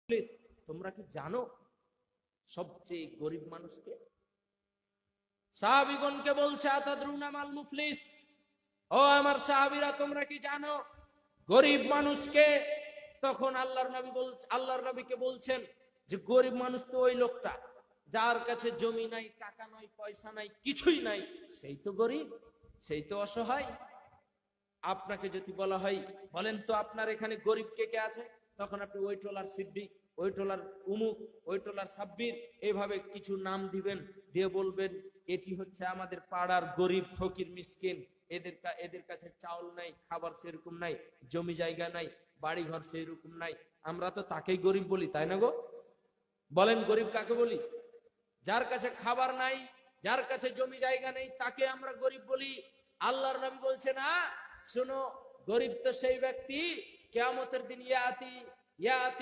Please, তোমরা কি জানো সবচেয়ে গরিব মানুষকে? সাহাবীগণকে বলছে আতাদরুনা মাল মুফলিস, ও আমার সাহাবীরা তোমরা কি জানো গরিব মানুষকে? তখন আল্লাহর নবীকে বলছেন যে গরিব মানুষ তো ওই লোকটা যার কাছে জমি নাই, টাকা নাই, পয়সা নাই, কিছুই নাই, সেই তো গরিব, সেই তো অসহায়। আপনাকে যদি বলা হয় বলেন তো আপনার এখানে গরিব কে কে আছে, তখন আপনি ওই টোলার সিদ্দিক, ওই টোলার উমুক, ওই টোলার সাব্বির, এইভাবে কিছু নাম দিবেন, দিয়ে বলবেন এটি হচ্ছে আমাদের পাড়ার গরিব ফকির মিসকিন, এদের কাছে চাউল নাই, খাবার সেরকম নাই, জমি জায়গা নাই, বাড়ি ঘর সেরকম নাই, আমরা তো তাকেই গরিব বলি, তাই না গো? বলেন গরিব কাকে বলি? যার কাছে খাবার নাই, যার কাছে জমি জায়গা নেই, তাকে আমরা গরিব বলি। আল্লাহর নবী বলছে না, শোনো, গরিব তো সেই ব্যক্তি কিয়ামতের দিন ইয়াতি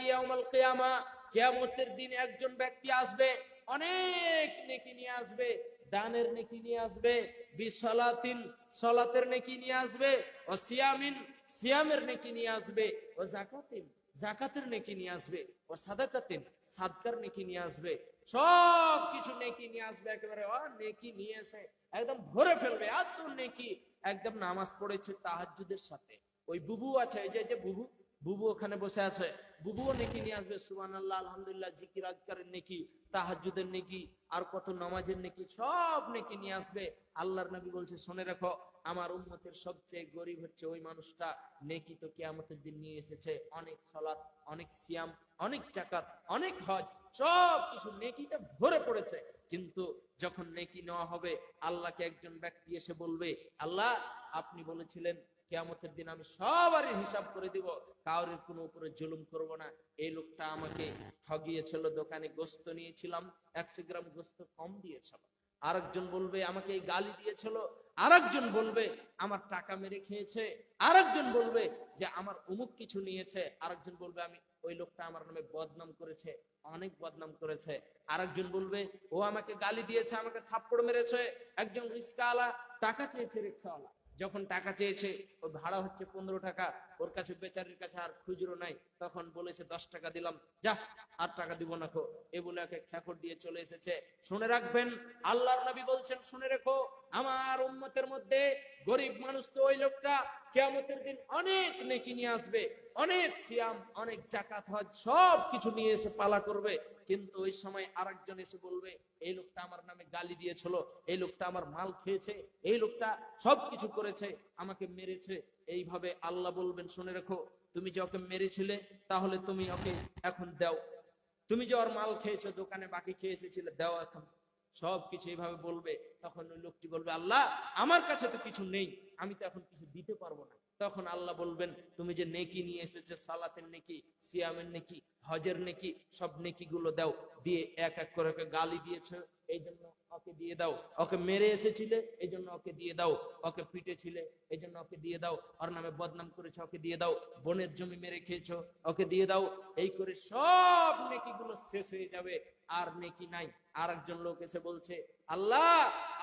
ইয়াউমাল কিয়ামা, কিয়ামতের দিন একজন ব্যক্তি আসবে, অনেক নেকি নিয়ে আসবে, দানের নেকি নিয়ে আসবে, বিসালাতিন, সালাতের নেকি নিয়ে আসবে, ও সিয়ামিন, সিয়ামের নেকি নিয়ে আসবে, ও যাকাতিন, যাকাতের নেকি নিয়ে আসবে, ও সাদাকাতিন, সাদকার নেকি নিয়ে আসবে, সব কিছু নেকি নিয়ে আসবে, একেবারে নেকি নিয়ে এসে একদম ভরে ফেলবে, এত নেকি। একদম নামাজ পড়েছে তাহাজ্জুদের সাথে, ওই বুবু আছে, এই যে বুবু, বুবু ওখানে বসে আছে, বুবুও নেকি নিয়ে আসবে, সুবহানাল্লাহ, আলহামদুলিল্লাহ, জিকির আজকারের নেকি, তাহাজ্জুদের নেকি, আর কত নামাজের নেকি, সব নেকি নিয়ে আসবে। আল্লাহর নবী বলছে শুনে রাখো, আমার উম্মতের সবচেয়ে গরিব হচ্ছে ওই মানুষটা, নেকি তো কিয়ামতের দিন নিয়ে এসেছে, অনেক সালাত, অনেক সিয়াম, অনেক যাকাত, অনেক হজ, সব কিছু নেকিতে ভরে পড়েছে। কিন্তু যখন নেকি নেওয়া হবে, আল্লাহকে একজন ব্যক্তি এসে বলবে, আল্লাহ আপনি বলেছিলেন কিয়ামতের দিন আমি সবারই হিসাব করে দিব, কাউরের কোনো উপরে জুলুম করব না। এই লোকটা আমাকে ঠগিয়েছিল, দোকানে গোস্ত নিয়েছিলাম, 100 গ্রাম গোস্ত কম দিয়েছিল। আরেকজন বলবে আমাকে এই গালি দিয়েছিল, আরেকজন বলবে আমার টাকা মেরে খেয়েছে, আরেকজন বলবে যে আমার অমুক কিছু নিয়েছে, আরেকজন বলবে আমি ওই লোকটা আমার নামে বদনাম করেছে, অনেক বদনাম করেছে, আরেকজন বলবে ও আমাকে গালি দিয়েছে, আমাকে থাপ্পড় মেরেছে। একজন রিক্সাওয়ালা টাকা চেয়েছে, রিক্সাওয়ালা যখন টাকা চেয়েছে, ওর ভাড়া হচ্ছে 15 টাকা, ওর কাছে বেচারির কাছে আর খুচরো নাই, তখন বলেছে 10 টাকা দিলাম, যা আর টাকা দিব না খো, এ বলে ওকে খেকর দিয়ে চলে এসেছে। শুনে রাখবেন, আল্লাহর নবী বলছেন শুনে রেখো, আমার উম্মতের মধ্যে গরিব মানুষ তো ওই লোকটা কিয়ামতের দিন অনেক নেকি নিয়ে আসবে, অনেক সিয়াম, অনেক যাকাত, হজ, সব কিছু নিয়ে এসে পালা করবে। কিন্তু ওই সময় আরেকজন এসে বলবে এই লোকটা আমার নামে গালি দিয়েছিল, এই লোকটা আমার মাল খেয়েছে, এই লোকটা সবকিছু করেছে, আমাকে মেরেছে। এইভাবে আল্লাহ বলবেন শুনে রাখো, তুমি যে ওকে মেরেছিলে তাহলে তুমি ওকে এখন দাও, তুমি যে ওর মাল খেয়েছো, দোকানে বাকি খেয়ে এসেছিলে, দাও এখন, সবকিছু এইভাবে বলবে। তখন ওই লোকটি বলবে আল্লাহ আমার কাছে তো কিছু নেই, আমি তো এখন কিছু দিতে পারবো না। তখন আল্লাহ বলবেন তুমি যে নেকি নিয়ে এসেছো, সালাতের নেকি, সিয়ামের নেকি, হজের নেকি, সব নেকি গুলো দাও, দিয়ে এক এক করে ওকে গালি দিয়েছো এই জন্য ওকে দিয়ে দাও, ওকে মেরে এসেছিলে এই জন্য ওকে দিয়ে দাও, ওকে পিটেছিলে এই জন্য ওকে দিয়ে দাও, ওর নামে বদনাম করেছো ওকে দিয়ে দাও, বোনের জমি মেরে খেয়েছো ওকে দিয়ে দাও। এই করে সব নেকি গুলো শেষ হয়ে যাবে, আর নেকি নাই। আর একজন লোক এসে বলছে আল্লাহ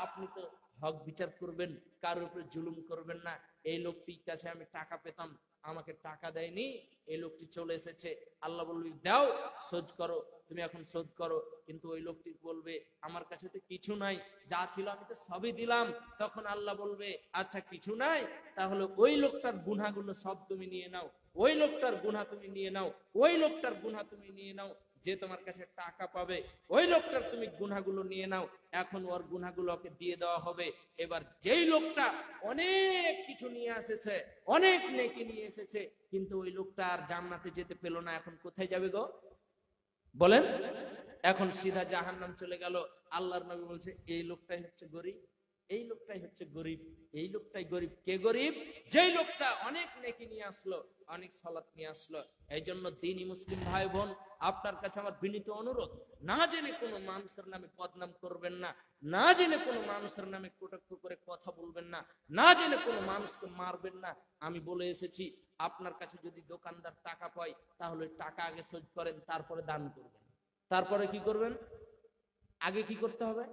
আপনি তো হক বিচার করবেন, কারোর উপরে জুলুম করবেন না, এই লোকটির কাছে আমি টাকা পেতাম, আমাকে টাকা দেয়নি, এই লোকটি চলে এসেছে, আল্লাহ বলবি দাও শোধ করো, তুমি এখন শোধ করো। কিন্তু ওই লোকটি বলবে আমার কাছে তো কিছু নাই, যা ছিল আমি তো সবই দিলাম। তখন আল্লাহ বলবে আচ্ছা কিছু নাই, তাহলে ওই লোকটার গুনাহগুলো সব তুমি নিয়ে নাও, ওই লোকটার গুনাহ তুমি নিয়ে নাও, ওই লোকটার গুনাহ তুমি নিয়ে নাও, যে তোমার কাছে টাকা পাবে ওই লোকটার তুমি গুনাহগুলো নিয়ে নাও, এখন ওর গুনাহগুলো ওকে দিয়ে দেওয়া হবে। এবার যেই লোকটা অনেক কিছু নিয়ে এসেছে, অনেক নেকি নিয়ে এসেছে, কিন্তু ওই লোকটা আর জান্নাতে যেতে পেল না, এখন কোথায় যাবে গো বলেন? এখন সিধা জাহান্নাম চলে গেল। আল্লাহর নবী বলছে এই লোকটাই হচ্ছে গরিব, এই লোকটাই হচ্ছে গরিব, এই লোকটাই গরিব। কে গরিব? যেই লোকটা অনেক নেকি নিয়ে আসলো, অনেক সালাত নিয়ে আসলো। এই জন্য দ্বীনি মুসলিম ভাই বোন, আপনার কাছে আমার বিনীত অনুরোধ, না জেনে কোনো মানুষের নামে বদনাম করবেন না, না জেনে কোনো মানুষের নামে কটাক্ষ করে কথা বলবেন না, না জেনে কোনো মানুষকে মারবেন না। আমি বলে এসেছি আপনার কাছে যদি দোকানদার টাকা পায় তাহলে টাকা আগে শোধ করেন, তারপরে দান করবেন। তারপরে কি করবেন? আগে কি করতে হবে?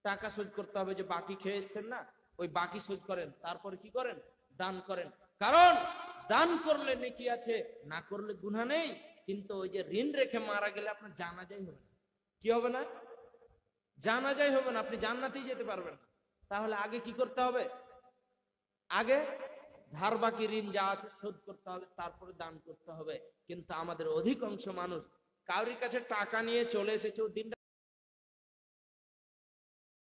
টাকা শোধ করতে হবে, যে বাকি খেয়ে এসছেন না, ওই বাকি শোধ করেন, তারপরে কি করেন? দান করেন। কারণ দান করলে নেকি আছে, না করলে গুনাহ নেই। কিন্তু ওই যে ঋণ রেখে মারা গেলে আপনার জানাজাই হবে না। কি হবে না? জানাজাই হবে না, আপনি জান্নাতেই যেতে পারবেন না। তাহলে আগে কি করতে হবে? আগে ধার বাকি ঋণ যা আছে শোধ করতে হবে, তারপরে দান করতে হবে। কিন্তু আমাদের অধিকাংশ মানুষ কারোর কাছে টাকা নিয়ে চলে এসেছে, ও দিনটা